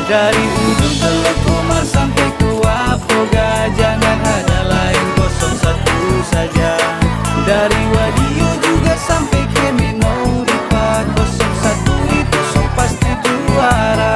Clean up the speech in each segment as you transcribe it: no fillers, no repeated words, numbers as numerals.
Dari ujung Teluk Kumar sampai ke Wapoga, jangan ada lain 01 saja. Dari Wadio juga sampai ke Minoripa, 01 itu so pasti juara.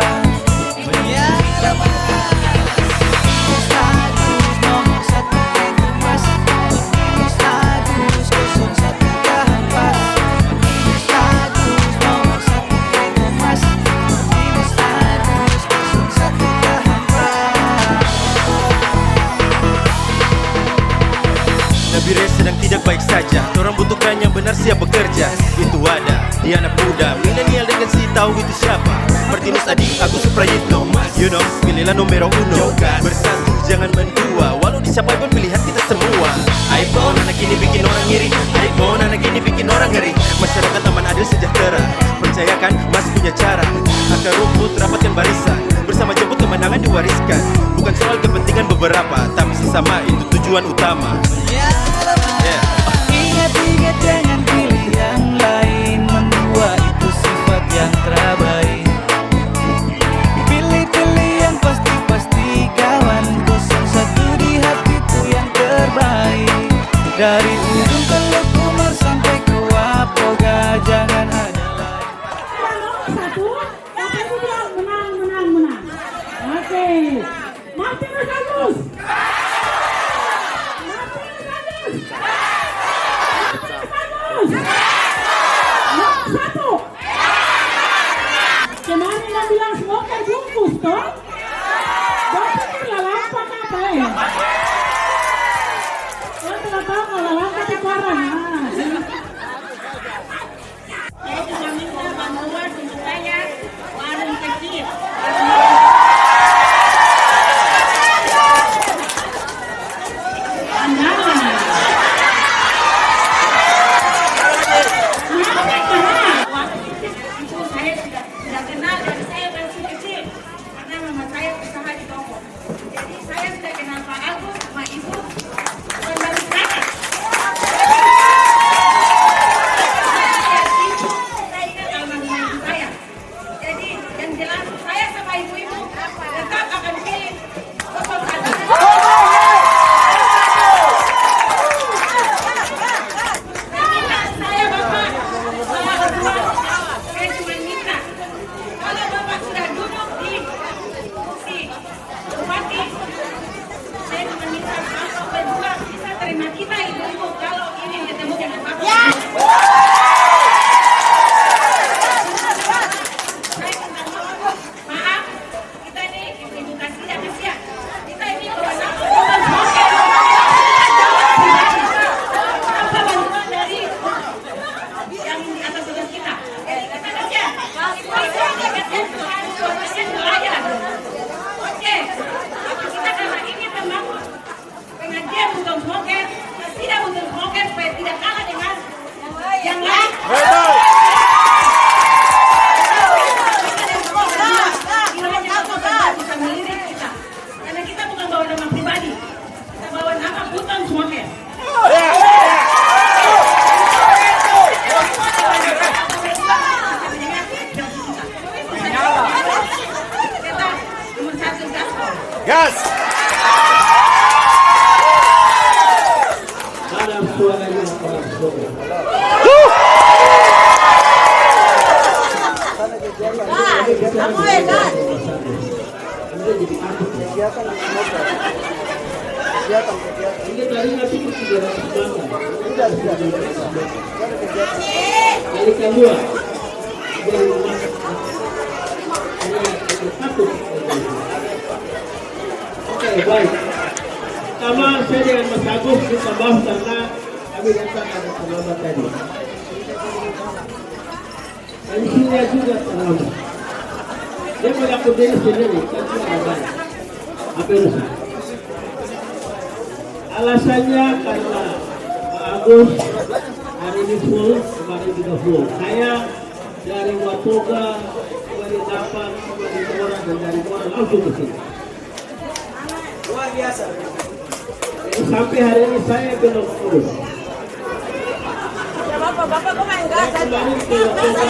Bire sedang tidak baik saja. Orang butuhkan yang benar, siap bekerja. Itu ada di anak muda milenial dengan si tahu itu siapa. Martinus Adi, Agus Suprayitno. You know, pilihlah nomor 1. Bersatu jangan mendua, walau dicapai pun pilihan kita semua. iPhone anak ini bikin orang iri, iPhone anak ini bikin orang ngeri. Masyarakat aman adil sejahtera, percayakan Mas punya cara. Akar rumput rapatkan barisan, bersama jemput kemenangan diwariskan. Bukan soal kepentingan beberapa, tapi sesama itu tujuan utama. Ingat-ingat jangan pilih yang lain, mendua itu sifat yang terbaik. Pilih-pilih yang pasti-pasti kawan, 01 di hati itu yang terbaik. Dari ujung Teluk Kumar sampai ke Wapoga, jangan ada lain. Satu, tapi dia menang. Oke, Martinus Agus. Satu. Kemarin yang bilang smoker bungkus toh? Bapak tidak lampak apa ya? Saya tidak tahu kalau lampak itu orang. Saya juga minta bantuan untuk saya warung kecil. Gas! Ada suaranya para saudara. Kamu ya kan? Ini tadi nanti sudah dari kedua. Oke, baik. Pertama saya dengan Mas Agus kita bahas karena kami datang ada terlambat tadi. Isinya juga terlambat. Dia mengaku diri sendiri, kan tidak ada. Apa urusan? Alasannya karena Pak Agus hari ini full, kemarin juga full. Saya dari Wapoga, dari Dapan, dari Orang dan dari Orang langsung ke sini. Luar biasa. Jadi sampai hari ini saya belum urus. Bapak kok main gas? Kemarin ke Wapoga,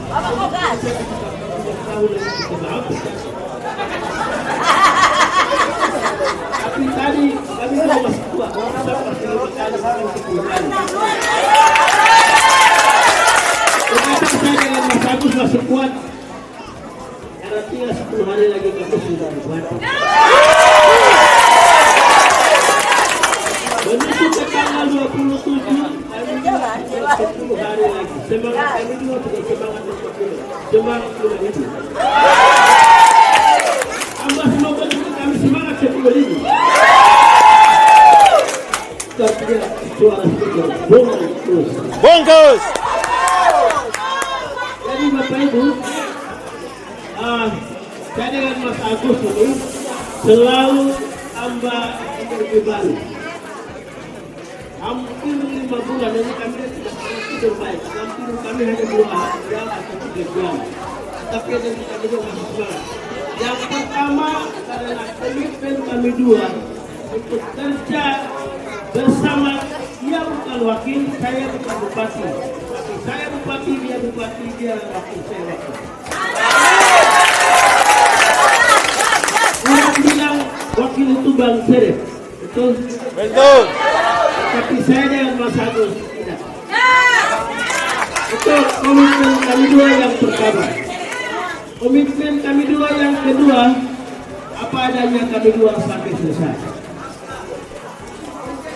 Bapak kok gas? tahun lagi kita mampu. Tapi tadi kami mau masih tua, dapat 5 kali sampai 10 kali. Kenapa saya dengan Mas Agus masih kuat? Karena tinggal 10 hari lagi kamu sudah bupati. Menuju ke tanggal 27, kami 10 hari lagi. Semangat kami juga tidak semangat untuk semangat itu. Tambah 15 itu kami semangat 10.000. Tapi suara speaker bungkus. Bungkus. Jadi Bapak Ibu, saya dengan Mas Agus ini selalu tambah energi baru. Hampir 5 bulan ini kami tidak tidur baik. Hampir kami hanya 2 jam atau 3 jam. Tapi energi kami juga masih semangat. Yang pertama adalah komitmen kami dua untuk kerja bersama. Dia bukan wakil, saya bukan bupati. Tapi saya bupati, dia bupati, dia wakil, saya wakil. Orang bilang wakil itu Bang Serep, betul? Betul. Tapi saya dengan Mas Agus tidak. Itu komitmen kami dua yang pertama. Komitmen kami dua yang kedua, apa adanya kami dua sampai selesai.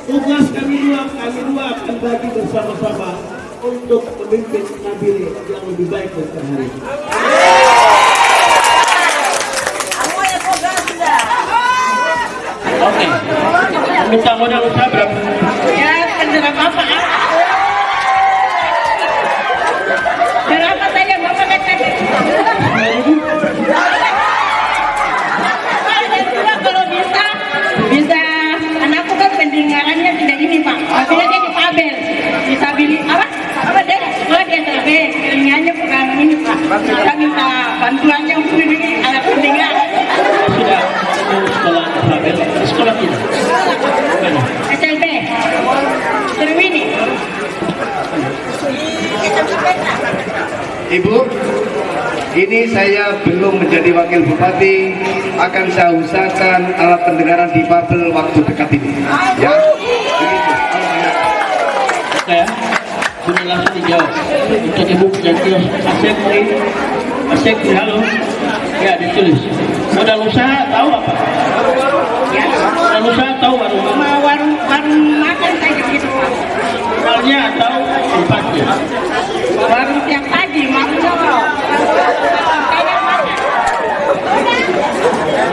Tugas kami dua akan bagi bersama-sama untuk memimpin Nabire yang lebih baik dari hari ini. Oke, minta modal usaha berapa? Ya, kendera Bapak. Berapa saja Bapak katakan? Dan juga kalau bisa anakku kan pendengarannya tidak ini Pak. Maksudnya dia difabel, apa deh? Sekolah dia sampai telinganya bukan ini Pak. Kita minta bantuannya untuk ini alat pendengar. Sudah sekolah Fabel, sekolah kita. SLB, Terwini. Ibu, ini saya belum menjadi wakil bupati, akan saya usahakan alat pendengaran difabel waktu dekat ini. Ya, begitu. Oke ya, sudah langsung dijawab. Untuk Ibu punya kios Asep, halo. Ya, ditulis. Modal usaha tahu apa? Ya, Modal usaha tahu warung makan saya gitu Pak. awalnya atau tempatnya? Warung tiap pagi maksudnya Pak.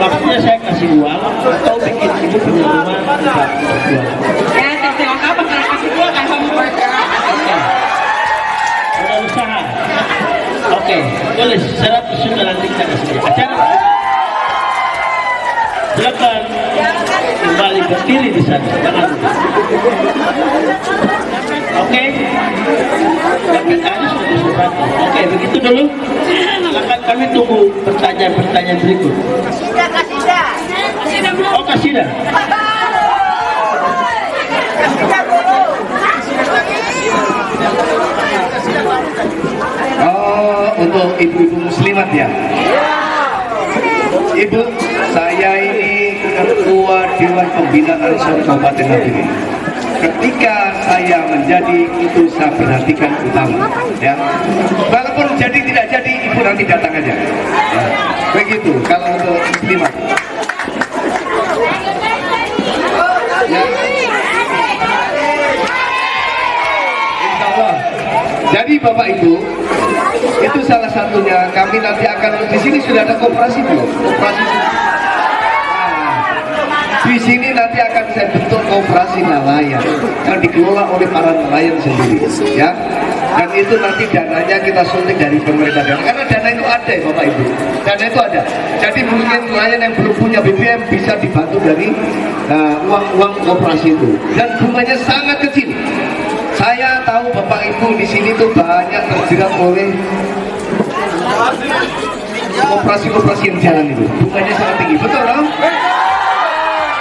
Maksudnya saya kasih uang atau bikin Ibu punya rumah tempat jual. Ya, terserah Bapak kalau kasih gua kan kamu bergerak. Modal usaha. Oke, tulis 100 sudah nanti kita kasih acara. Silakan kembali berdiri di sana. Jangan lupa. Oke. Dan kita harus bersatu. Oke, begitu dulu. Silakan kami tunggu pertanyaan berikut. Oh, kasidah. Oh, untuk ibu-ibu muslimat ya. Ibu, saya ini ketua Dewan Pembina Ansor Kabupaten Nabire. Ketika saya menjadi itu saya perhatikan utama, ya. Walaupun jadi tidak jadi, ibu nanti datang aja. Ya. Begitu. Kalau untuk muslimat. Ya. Insya Allah. Jadi Bapak Ibu, itu salah satunya. Kami nanti akan di sini sudah ada koperasi belum? Koperasi. Di sini nanti akan saya bentuk koperasi nelayan yang dikelola oleh para nelayan sendiri, ya. Dan itu nanti dananya kita suntik dari pemerintah daerah. Karena dana itu ada, ya, Bapak Ibu. Dana itu ada. Jadi mungkin nelayan yang belum punya BBM bisa dibantu dari uang koperasi itu. Dan bunganya sangat kecil. Saya tahu Bapak Ibu di sini tuh banyak terjerat oleh koperasi-koperasi yang jalan itu. Bunganya sangat tinggi, betul dong?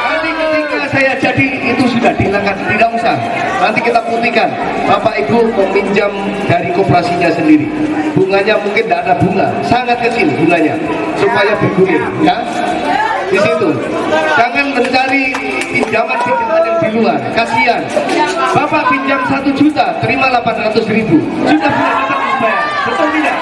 Nanti ketika saya jadi itu sudah dihilangkan, tidak usah. Nanti kita putihkan. Bapak Ibu meminjam dari koperasinya sendiri. Bunganya mungkin tidak ada bunga, sangat kecil bunganya, supaya bergulir, ya. Di situ, jangan mencari pinjaman yang di luar. Kasihan. Bapak pinjam 1 juta, terima 800.000, sudah bulan depan dibayar. Betul tidak?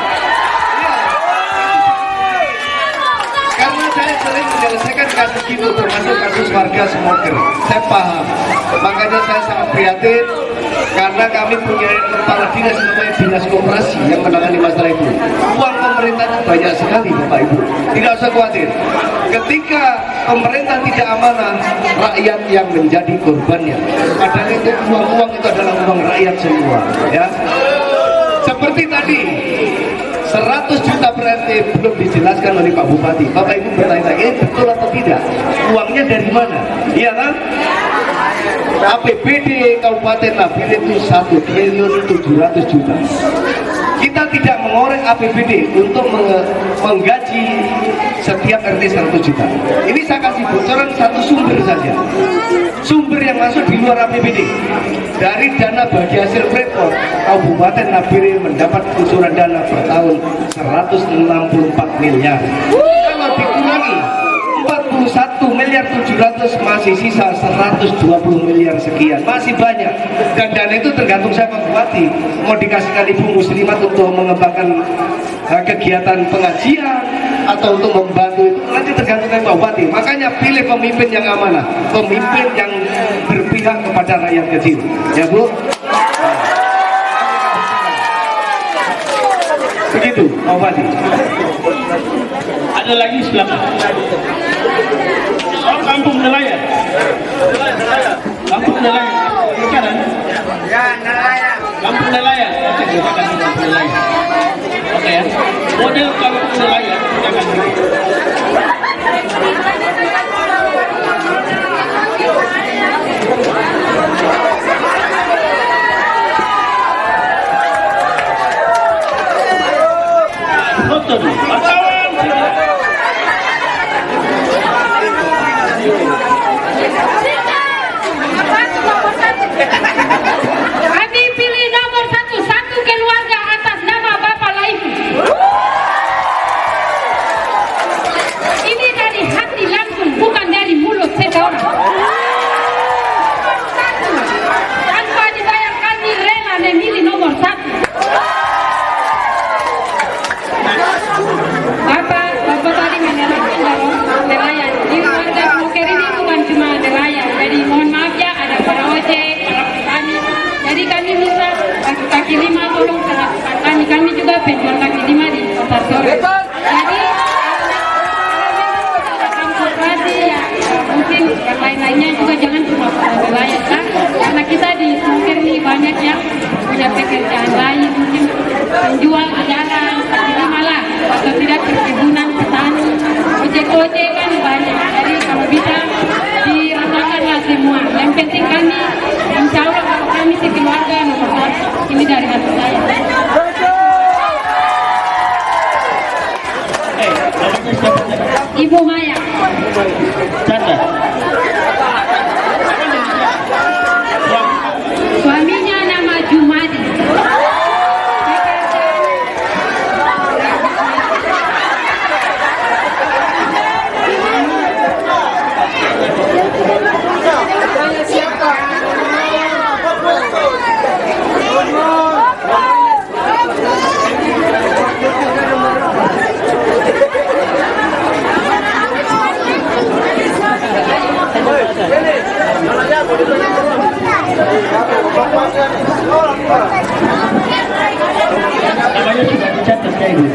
Karena saya sering menyelesaikan kasus itu, termasuk kasus warga smoker. Saya paham, makanya saya sangat prihatin karena kami punya kepala dinas namanya dinas koperasi yang menangani masalah itu. Uang pemerintah itu banyak sekali, Bapak Ibu. Tidak usah khawatir. Ketika pemerintah tidak amanah, rakyat yang menjadi korbannya. Padahal itu uang itu adalah uang rakyat semua, ya. Seperti tadi. 100 juta berarti belum dijelaskan oleh Pak Bupati. Bapak Ibu bertanya-tanya, ini betul atau tidak? Uangnya dari mana? Iya kan? APBD Kabupaten Nabire itu 1.700.000.000. Kita tidak mengorek APBD untuk menggaji setiap RT 100 juta. Ini saya kasih bocoran satu sumber saja. Sumber yang masuk di luar APBD. Dari dana bagi hasil Freeport, Kabupaten Nabire mendapat kucuran dana per tahun 164 miliar. Kalau dikurangi 41.700.000 masih sisa 120 miliar sekian, masih banyak. Dan dana itu tergantung saya Pak Bupati mau dikasihkan ibu muslimat untuk mengembangkan kegiatan pengajian atau untuk membantu, itu nanti tergantung Pak Bupati. Makanya pilih pemimpin yang amanah, pemimpin yang berpihak kepada rakyat kecil, ya Bu. Begitu Pak Bupati. Ada lagi silakan. Oh, kampung nelayan. Kampung nelayan. Bukan? Ya, nelayan. Kampung nelayan. Oke, kita kasih kampung nelayan. Oke ya. Model kampung nelayan kita kasih. Foto dulu. Kami pilih nomor 1, satu keluarga atas nama Bapak Laifu. Ini dari hati langsung, bukan dari mulut seseorang. Tanpa dibayar kami rela memilih nomor 1. Bapak tadi menyalahkan dalam nelayan. Di warga smoker ini bukan cuma nelayan. Jadi mohon maaf ya, ada para ojek, para petani. Jadi kami minta kaki lima tolong perhatikan kami juga penjual kaki lima di pasar sore. Jadi koperasi ya, mungkin yang lain-lainnya juga jangan cuma para nelayan kan? Karena kita di smoker ini banyak yang punya pekerjaan lain, mungkin penjual di jalan, kaki lima lah, atau tidak perkebunan, petani, ojek-ojek kan banyak. Jadi kalau bisa dirasakanlah semua. Yang penting kami, insya Allah kalau kami sekeluarga nomor 1, ini dari hati saya. Ibu Maya. Catat. Suaminya nama Jumadi. Namanya sudah dicatat ya Ibu.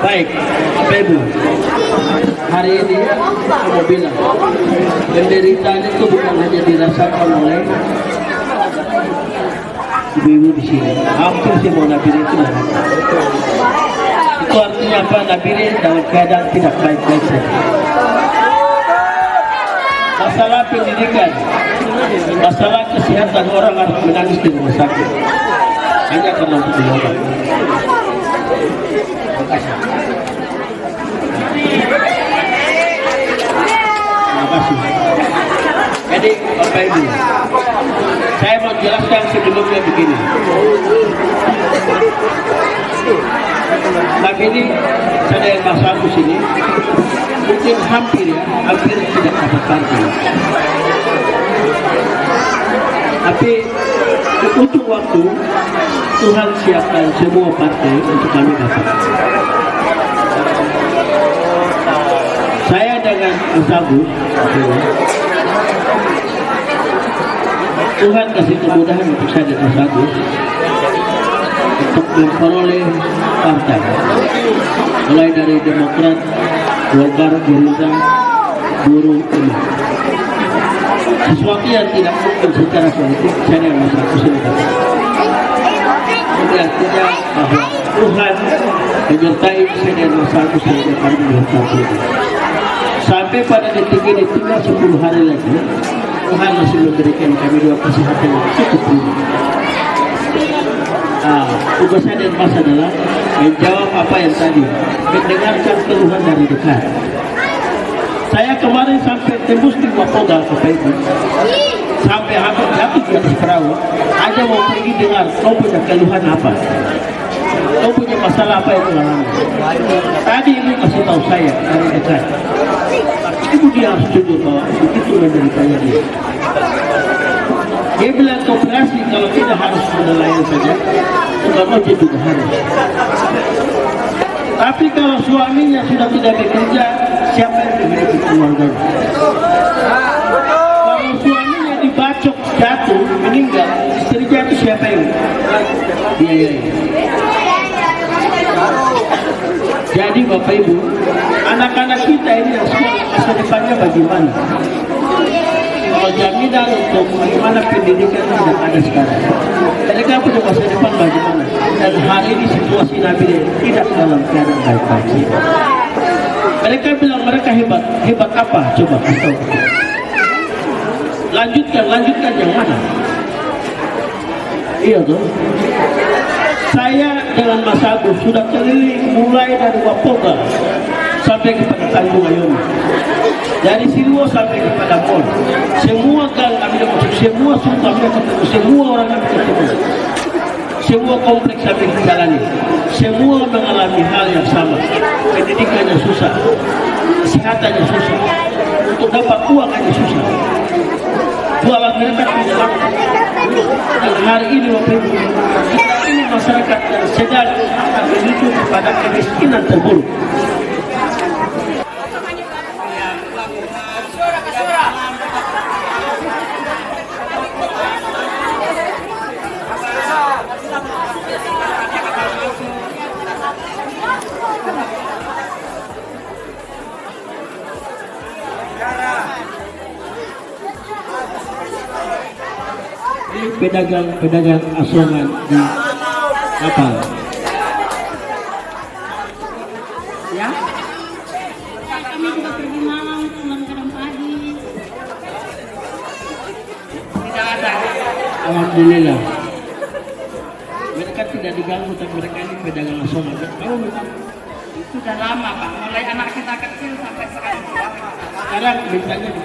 Baik, Bapak Ibu, hari ini saya mau bilang penderitaan itu bukan hanya dirasakan oleh ibu-ibu di sini, hampir semua Nabire itu merasakan. Itu artinya apa? Nabire dalam keadaan tidak baik-baik saja. Masalah pendidikan, masalah kesehatan, orang harus menangis di rumah sakit. hanya karena untuk dibawa. Terima kasih. Terima kasih. Jadi Bapak Ibu, saya mau jelaskan sebelumnya begini. Tapi ini saya yang Mas Agus ini mungkin hampir tidak dapat partai. Tapi di ujung waktu Tuhan siapkan semua partai untuk kami dapat. Saya dengan Mas Agus, Tuhan kasih kemudahan untuk saya dan Mas Agus untuk memperoleh partai, mulai dari Demokrat, Golkar, Gerindra, Buruh, Umat. Sesuatu yang tidak mungkin secara politik saya dan Mas Agus ini dapat. Jadi artinya bahwa Tuhan menyertai saya dan Mas Agus sehingga kami menyertai. Sampai pada detik ini tinggal 10 hari lagi, Tuhan masih memberikan kami dua kesehatan yang cukup tinggi. Tugas saya dan Mas adalah menjawab apa yang tadi, mendengarkan keluhan dari dekat. Saya kemarin sampai tembus di Wapolda, Bapak Ibu, sampai hampir jatuh di atas perahu, aja mau pergi dengar, kau punya keluhan apa? Kau punya masalah apa yang alami? Tadi ibu kasih tahu saya dari dekat. Ibu dia harus jujur bahwa begitu menderitanya dia. Dia bilang kooperasi kalau tidak harus nelayan saja, tukang ojek juga harus. Tapi kalau suaminya sudah tidak bekerja, siapa yang memiliki keluarganya? Kalau suaminya dibacok, jatuh, meninggal, istri jatuh siapa yang biayai? Jadi Bapak Ibu, anak-anak kita ini yang sekolah masa depannya bagaimana? Kalau jaminan untuk bagaimana pendidikan tidak ada sekarang, mereka punya masa depan bagaimana? Dan hari ini situasi Nabi tidak dalam keadaan baik-baik. Mereka bilang mereka hebat. Hebat apa? Coba kasih tahu. Lanjutkan yang mana? Iya tuh. Saya dengan Mas Agus sudah keliling mulai dari Wapolda sampai kepada Tanjung Ayomi, dari Siliwo sampai kepada Mall. Semua gang kami ketemu, semua suku kami ketemu, semua orang kami ketemu, semua kompleks kami jalani. Semua mengalami hal yang sama, pendidikannya susah, kesehatannya susah, untuk dapat uang aja susah. Jualan mereka tidak laku. Dan hari ini Bapak Ibu, kita ini masyarakat yang sedang akan menuju kepada kemiskinan terburuk. Pedagang asongan di kapal. Ya? Kami juga pergi malam, pulang kadang pagi. Tidak ada. Alhamdulillah. Mereka tidak diganggu, tapi mereka ini pedagang asongan. Sudah lama Pak, mulai anak kita kecil sampai sekarang. Sekarang mintanya di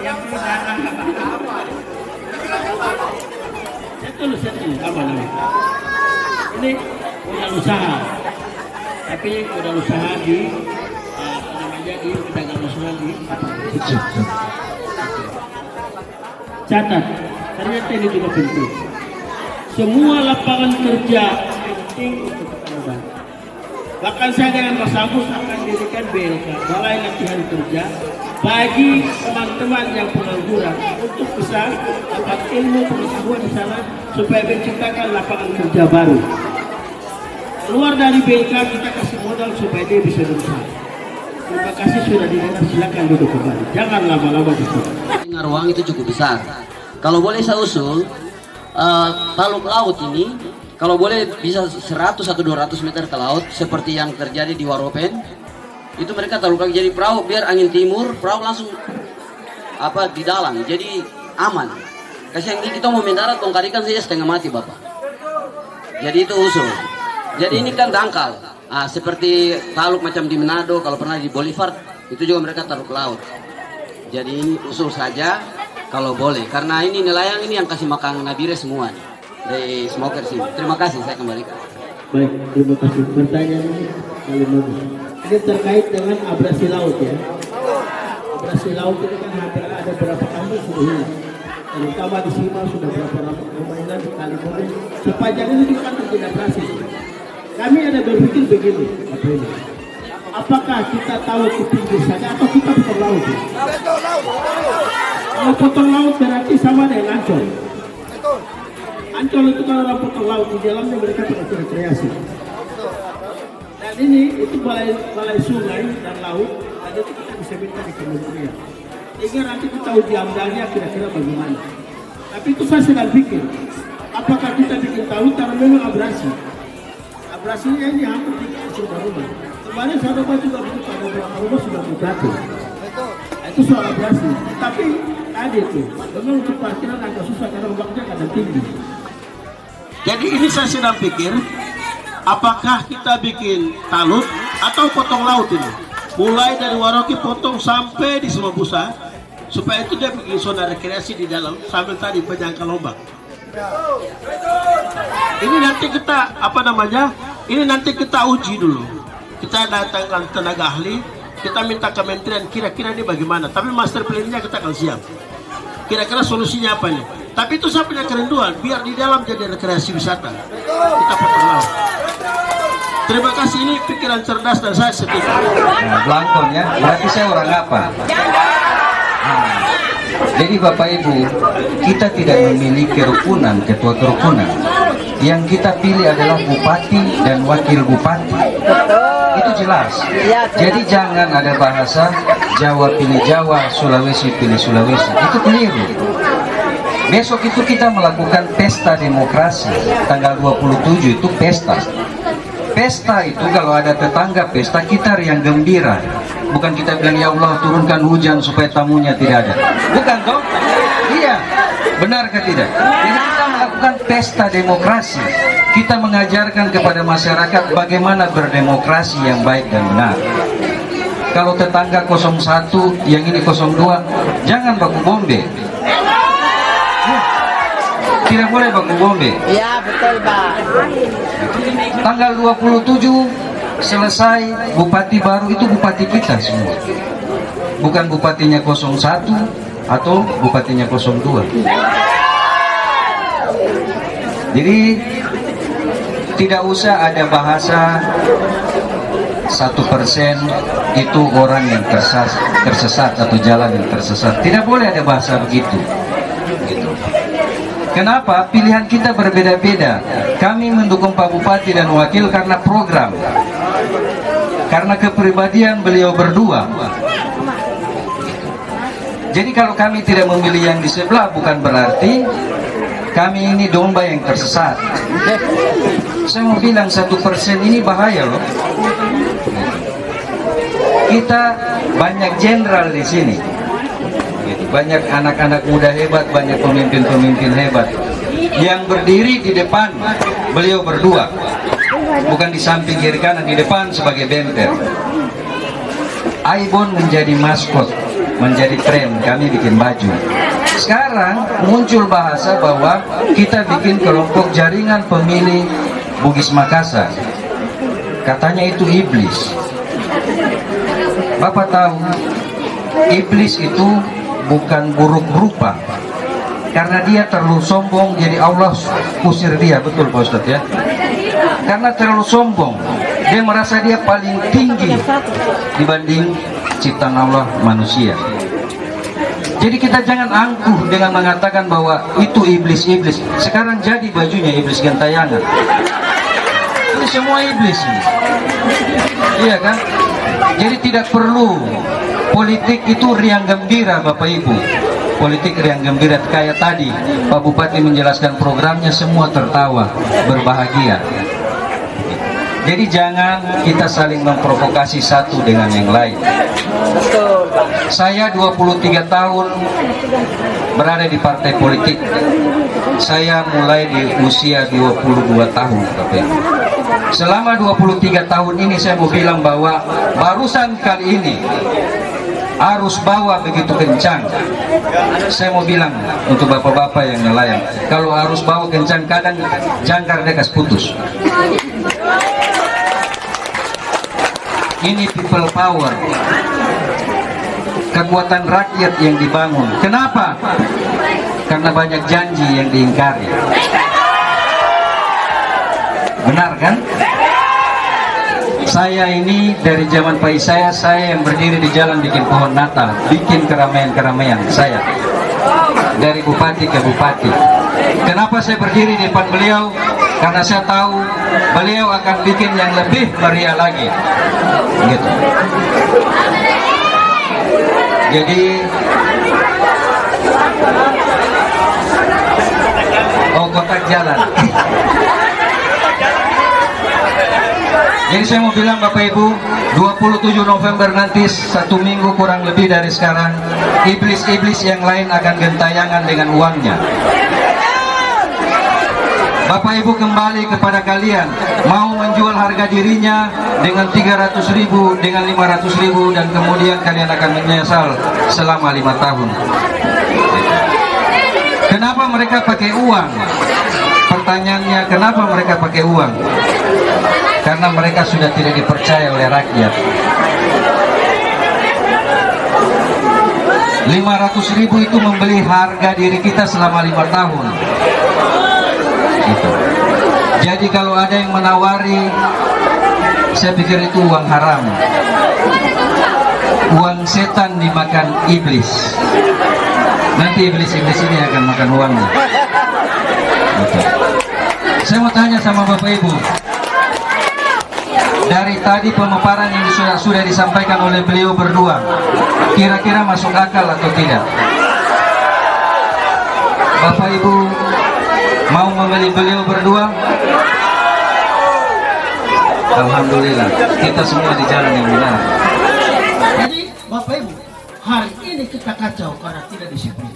Yang beli barang Pak. Setul, apa namanya? Ini modal usaha, tapi modal usaha di namanya di pedagang nasional di. Catat, ternyata ini juga penting. Semua lapangan kerja penting untuk kita. Bahkan saya dengan Mas Agus akan dirikan BLK, Balai Latihan Kerja, bagi teman-teman yang pengangguran untuk bisa dapat ilmu pengetahuan di sana supaya menciptakan lapangan kerja baru. Keluar dari BLK kita kasih modal supaya dia bisa berusaha. Terima kasih sudah didengar, silakan duduk kembali. Jangan lama-lama di sini. Ruang itu cukup besar. Kalau boleh saya usul, Taluk Laut ini kalau boleh bisa 100 atau 200 meter ke laut seperti yang terjadi di Waropen. Itu mereka taruh lagi jadi perahu biar angin timur perahu langsung di dalam jadi aman. Kasih yang kita mau mendarat tongkar ikan saja setengah mati Bapak. Jadi itu usul. Jadi ini kan dangkal. Seperti taluk macam di Manado, kalau pernah di Bolivar itu juga mereka taruh ke laut. Jadi ini usul saja kalau boleh, karena ini nelayan ini yang kasih makan nabire semua nih, dari smoker sini. Terima kasih, saya kembalikan. Baik, terima kasih. Pertanyaan ini paling bagus. Ini terkait dengan abrasi laut ya. Abrasi laut itu kan hampir ada berapa kampung sudah hilang. Terutama di Sima sudah berapa rumah hilang di Kalimantan. Sepanjang ini juga kan tidak abrasi. Kami ada berpikir begini, Bapak Ibu. Apakah kita tahu ke pinggir saja atau kita potong laut? Kalau potong laut berarti sama dengan Ancol. Ancol itu kalau orang potong laut di dalamnya mereka berrekreasi. Dan ini itu balai sungai dan laut, dan itu kita bisa minta di kementerian. Sehingga nanti kita uji amdalnya kira-kira bagaimana. Tapi itu saya sedang pikir, apakah kita bikin tahu karena memang abrasi. Abrasinya ini hampir di rumah. Kemarin saya dapat juga begitu, ada beberapa rumah sudah jatuh. Itu soal abrasi. Tapi tadi itu, memang untuk parkiran agak susah karena ombaknya kadang tinggi. Jadi ini saya sedang pikir, apakah kita bikin talut atau potong laut ini? Mulai dari Waroki potong sampai di Semabusa, supaya itu dia bikin zona rekreasi di dalam sambil tadi penjangkau ombak. Ini nanti kita Ini nanti kita uji dulu. Kita datangkan tenaga ahli, kita minta kementerian kira-kira ini bagaimana. Tapi master plan-nya kita akan siap. Kira-kira solusinya apa nih? Tapi itu saya punya kerinduan, biar di dalam jadi rekreasi wisata. Kita potong laut. Terima kasih, ini pikiran cerdas dan saya setuju. Belangkon ya, berarti saya orang apa? Jadi Bapak Ibu, kita tidak memiliki kerukunan, ketua kerukunan. Yang kita pilih adalah bupati dan wakil bupati. Itu jelas. Jadi jangan ada bahasa Jawa pilih Jawa, Sulawesi pilih Sulawesi. Itu keliru. Besok itu kita melakukan pesta demokrasi. Tanggal 27 itu pesta. Pesta itu kalau ada tetangga pesta, kita riang gembira. Bukan kita bilang ya Allah turunkan hujan supaya tamunya tidak ada. Bukan toh? Iya. Benarkah tidak? Jadi kita melakukan pesta demokrasi. Kita mengajarkan kepada masyarakat bagaimana berdemokrasi yang baik dan benar. Kalau tetangga 01, yang ini 02, jangan baku bombe. Tidak boleh baku bombe. Iya betul Pak. Tanggal 27 selesai, bupati baru itu bupati kita semua. Bukan bupatinya 01 atau bupatinya 02. Jadi tidak usah ada bahasa 1% itu orang yang tersesat atau jalan yang tersesat. Tidak boleh ada bahasa begitu. Kenapa? Pilihan kita berbeda-beda. Kami mendukung Pak Bupati dan Wakil karena program, karena kepribadian beliau berdua. Jadi kalau kami tidak memilih yang di sebelah, bukan berarti kami ini domba yang tersesat. Saya mau bilang 1% ini bahaya loh. Kita banyak jenderal di sini. Banyak anak-anak muda hebat, banyak pemimpin-pemimpin hebat. Yang berdiri di depan, beliau berdua. Bukan di samping kiri kanan, di depan sebagai bemper. Aibon menjadi maskot, menjadi tren, kami bikin baju. Sekarang muncul bahasa bahwa kita bikin kelompok jaringan pemilih Bugis Makassar. Katanya itu iblis. Bapak tahu, iblis itu bukan buruk rupa, karena dia terlalu sombong, jadi Allah usir dia. Betul Pak Ustadz ya? Karena terlalu sombong, dia merasa dia paling tinggi dibanding ciptaan Allah manusia. Jadi kita jangan angkuh dengan mengatakan bahwa itu iblis-iblis. Sekarang jadi bajunya iblis gentayangan. Ini semua iblis ini. Iya kan? Jadi tidak perlu. Politik itu riang gembira Bapak Ibu. Politik riang gembira, kayak tadi Pak Bupati menjelaskan programnya, semua tertawa, berbahagia. Jadi jangan kita saling memprovokasi satu dengan yang lain. Saya 23 tahun berada di partai politik. saya mulai di usia 22 tahun, Bapak Ibu. Selama 23 tahun ini saya mau bilang bahwa barusan kali ini arus bawah begitu kencang. Saya mau bilang untuk bapak-bapak yang nelayan, kalau arus bawah kencang kadang jangkar dekas putus. Ini people power, kekuatan rakyat yang dibangun. Kenapa? Karena banyak janji yang diingkari. Benar kan? Saya ini dari zaman Pak Isaya, saya yang berdiri di jalan bikin pohon Natal, bikin keramaian-keramaian saya. Dari bupati ke bupati. Kenapa saya berdiri di depan beliau? Karena saya tahu beliau akan bikin yang lebih meriah lagi. Gitu. Jadi kotak jalan. Jadi saya mau bilang Bapak Ibu, 27 November nanti, 1 minggu kurang lebih dari sekarang, iblis-iblis yang lain akan gentayangan dengan uangnya. Bapak Ibu kembali kepada kalian, mau menjual harga dirinya dengan 300.000, dengan 500.000, dan kemudian kalian akan menyesal selama 5 tahun. Kenapa mereka pakai uang? Pertanyaannya, kenapa mereka pakai uang? Karena mereka sudah tidak dipercaya oleh rakyat. 500.000 itu membeli harga diri kita selama 5 tahun. Gitu. Jadi kalau ada yang menawari, saya pikir itu uang haram. Uang setan dimakan iblis. Nanti iblis-iblis ini akan makan uangnya. Gitu. Saya mau tanya sama Bapak Ibu, dari tadi pemaparan yang sudah disampaikan oleh beliau berdua, kira-kira masuk akal atau tidak? Bapak Ibu mau memilih beliau berdua? Alhamdulillah, kita semua di jalan yang benar. Jadi Bapak Ibu, hari ini kita kacau karena tidak disiplin.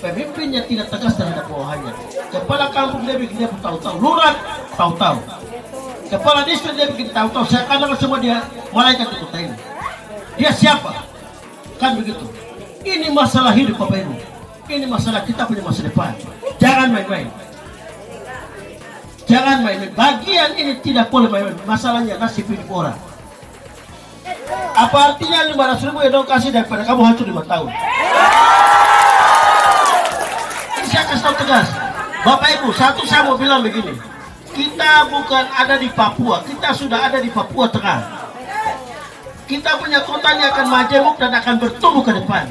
Pemimpinnya tidak tegas terhadap bawahannya. Kepala kampung dia bikin dia tahu-tahu, lurah tahu-tahu, kepala distrik dia bikin tahu-tahu. Saya katakan semua dia malaikat di kota ini. Dia siapa? Kan begitu. Ini masalah hidup Bapak Ibu. Ini masalah kita punya masa depan. Jangan main-main. Jangan main-main. Bagian ini tidak boleh main-main. Masalahnya nasib hidup orang. Apa artinya 500.000 edukasi daripada kamu hancur 5 tahun? Ini saya kasih tahu tegas. Bapak Ibu, satu saya mau bilang begini. Kita bukan ada di Papua, kita sudah ada di Papua Tengah. Kita punya kota yang akan majemuk dan akan bertumbuh ke depan.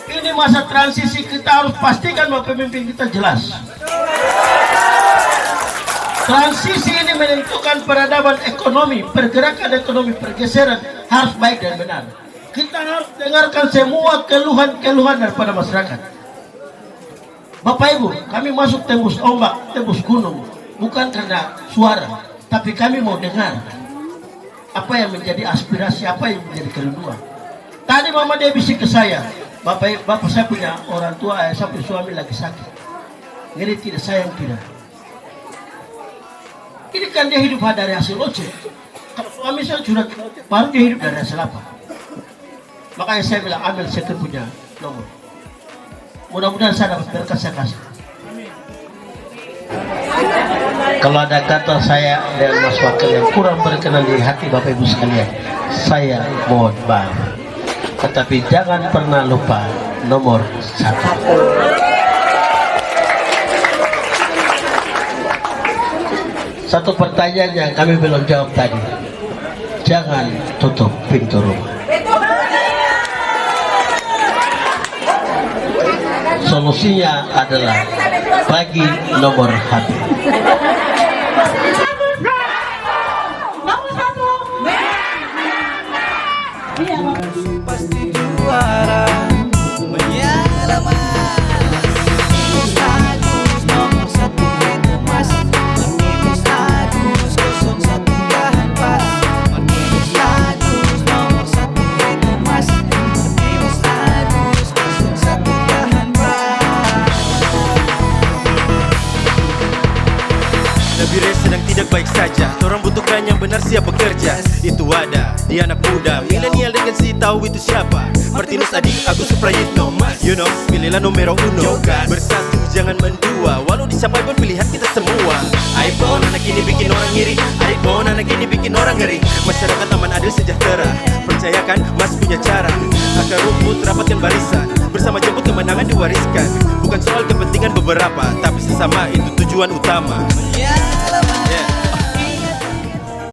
Ini masa transisi, kita harus pastikan bahwa pemimpin kita jelas. Transisi ini menentukan peradaban ekonomi, pergerakan ekonomi, pergeseran harus baik dan benar. Kita harus dengarkan semua keluhan-keluhan daripada masyarakat. Bapak Ibu, kami masuk tembus ombak, tembus gunung, bukan karena suara, tapi kami mau dengar apa yang menjadi aspirasi, apa yang menjadi kerinduan. Tadi Mama dia bisik ke saya, Bapak saya punya orang tua, saya punya suami lagi sakit. Ngeri tidak, sayang tidak. Ini kan dia hidup dari hasil ojek. Kalau suami saya sudah baru dia hidup dari hasil apa? Makanya saya bilang ambil second punya nomor. Mudah-mudahan saya dapat berkat, saya kasih. Kalau ada kata saya dan Mas Wakil yang kurang berkenan di hati Bapak Ibu sekalian, saya mohon maaf. Tetapi jangan pernah lupa nomor 1. Satu pertanyaan yang kami belum jawab tadi. Jangan tutup pintu rumah. Solusinya adalah bagi nomor HP. Pasti juara menyala Martinus Agus nomor 1 emas. Martinus Agus 01 tahan pas. Martinus Agus nomor 1 emas. Martinus Agus 01 tahan pas. tidak baik saja. Orang butuhkan yang benar, siap bekerja. Itu ada di anak muda milenial dengan si tahu itu siapa. Martinus Adi Agus Suprayitno, you know, pilihlah nomor 1. Bersatu jangan mendua, walau dicapai pun pilihan kita semua. iPhone anak ini bikin orang iri, iPhone anak ini bikin orang ngeri. Masyarakat aman adil sejahtera, percayakan Mas punya cara. Akar rumput rapatkan barisan, bersama jemput kemenangan diwariskan. Bukan soal kepentingan beberapa, tapi sesama itu tujuan utama. Yeah.